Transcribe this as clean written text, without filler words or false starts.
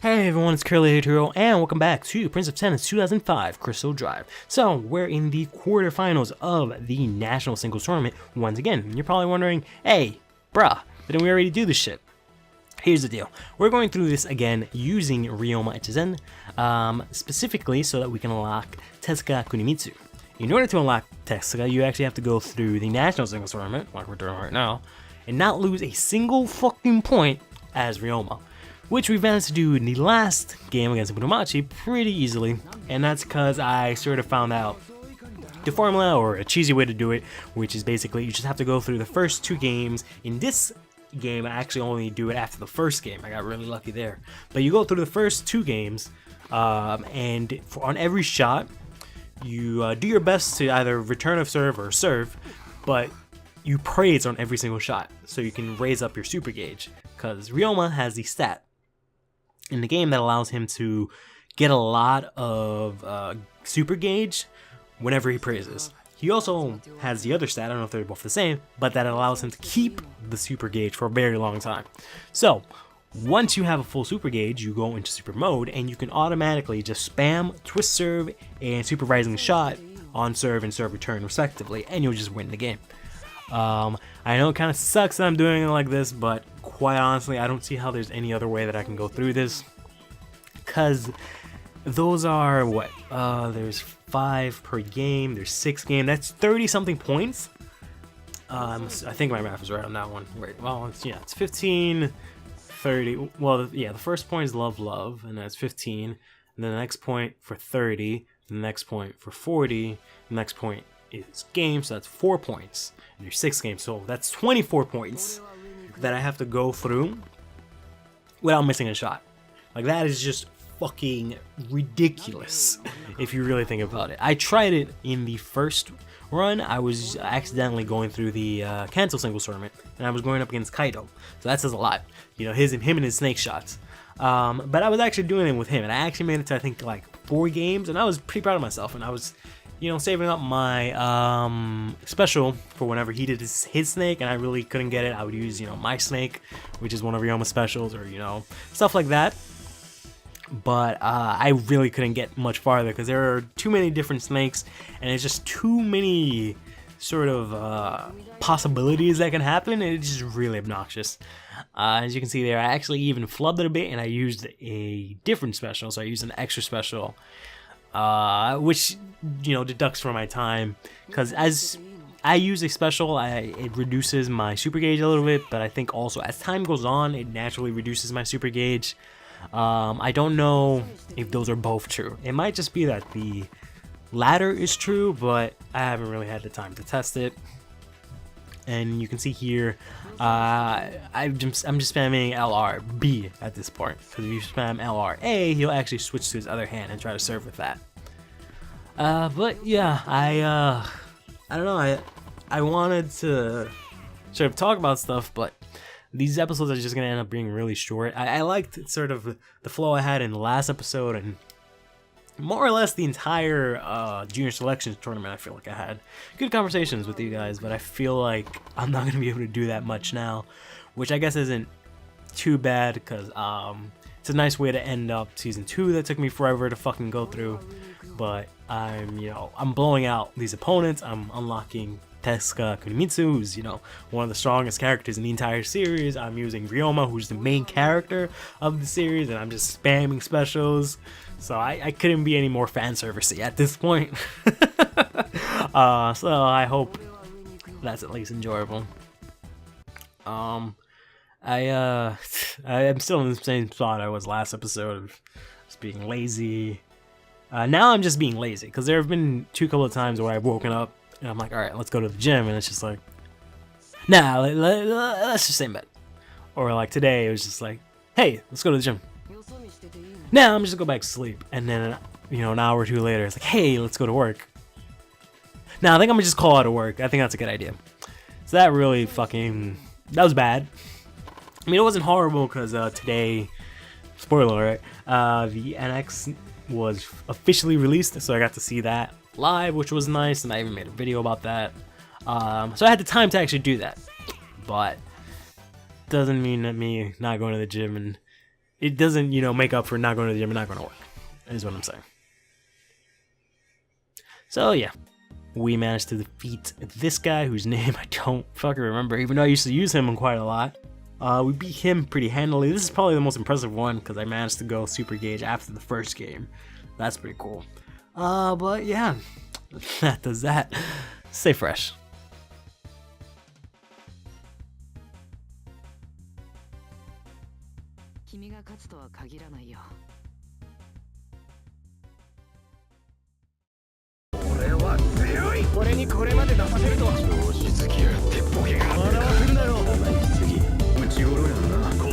Hey everyone, it's CurlyHairedHero, and welcome back to Prince of Tennis 2005 Crystal Drive. So, we're in the quarterfinals of the National Singles Tournament once again. And you're probably wondering, hey, bruh, didn't we already do this shit? Here's the deal. We're going through this again using Ryoma HAVENT, specifically so that we can unlock Tezuka Kunimitsu. In order to unlock Tezuka, you actually have to go through the National Singles Tournament, like we're doing right now, and not lose a single fucking point as Ryoma, which we managed to do in the last game against Muromachi pretty easily, and that's because I sort of found out the formula, or a cheesy way to do it, which is basically you just have to go through the first two games. In this game, I actually only do it after the first game. I got really lucky there. But you go through the first two games, and on every shot, you do your best to either return a serve or serve, but you praise on every single shot, so you can raise up your super gauge, because Ryoma has the stat in the game that allows him to get a lot of super gauge whenever he praises. He also has the other stat, I don't know if they're both the same, but that allows him to keep the super gauge for a very long time. So, once you have a full super gauge, you go into super mode, and you can automatically just spam twist serve and super rising shot on serve and serve return respectively, and you'll just win the game. I know it kind of sucks that I'm doing it like this, but quite honestly, I don't see how there's any other way that I can go through this, because those are what, there's 5 per game, there's 6 game, that's 30 something points. I think my math is right on that one. Wait, well, it's 15, 30, well, yeah, the first point is love, and that's 15, and then the next point for 30, the next point for 40, the next point is game, so that's 4 points, and there's 6 games, so that's 24 points that I have to go through without missing a shot. Like, that is just fucking ridiculous if you really think about it. I tried it in the first run. I was accidentally going through the cancel singles tournament, and I was going up against Kaido, so that says a lot, you know, him and his snake shots. But I was actually doing it with him, and I actually made it to, I think, like 4 games, and I was pretty proud of myself, and I was, you know, saving up my special for whenever he did his snake and I really couldn't get it. I would use, you know, my snake, which is one of Ryoma's specials, or, you know, stuff like that. But I really couldn't get much farther because there are too many different snakes, and it's just too many sort of possibilities that can happen, and it's just really obnoxious. As you can see there, I actually even flubbed it a bit, and I used a different special, so I used an extra special, which, you know, deducts from my time, because as I use a special, it reduces my super gauge a little bit, but I think also as time goes on, it naturally reduces my super gauge. I don't know if those are both true. It might just be that the latter is true, but I haven't really had the time to test it. And you can see here, I'm just spamming LRB at this point, because if you spam LRA, he'll actually switch to his other hand and try to serve with that. But yeah, I don't know, I wanted to sort of talk about stuff, but these episodes are just gonna end up being really short. I liked sort of the flow I had in the last episode, and more or less the entire junior selections tournament. I feel like I had good conversations with you guys, but I feel like I'm not gonna be able to do that much now, which I guess isn't too bad, because it's a nice way to end up season 2 that took me forever to fucking go through. But I'm blowing out these opponents. I'm unlocking Tezuka Kunimitsu, who's, you know, one of the strongest characters in the entire series. I'm using Ryoma, who's the main character of the series, and I'm just spamming specials. So I couldn't be any more fan servicey at this point. So I hope that's at least enjoyable. I'm still in the same spot I was last episode of just being lazy. Now I'm just being lazy, because there have been a couple of times where I've woken up and I'm like, alright, let's go to the gym, and it's just like, nah, let's just stay in bed. Or like today, it was just like, hey, let's go to the gym. Now I'm just gonna go back to sleep, and then, you know, an hour or two later, it's like, hey, let's go to work. Now I think I'm gonna just call out of work. I think that's a good idea. So that really that was bad. I mean, it wasn't horrible, because today, spoiler alert, the NX was officially released, so I got to see that live, which was nice, and I even made a video about that. So I had the time to actually do that, but doesn't mean that me not going to the gym and it doesn't, you know, make up for not going to the gym and not going to work, is what I'm saying. So yeah, we managed to defeat this guy whose name I don't fucking remember, even though I used to use him quite a lot. We beat him pretty handily. This is probably the most impressive one because I managed to go super gauge after the first game. That's pretty cool. But yeah, that does that. Stay fresh. 君が勝つとは限らないよ。俺は強い。俺にこれまで出させるとは。調子づきやがってボケが。笑わせるなよ。次、内頃やんな。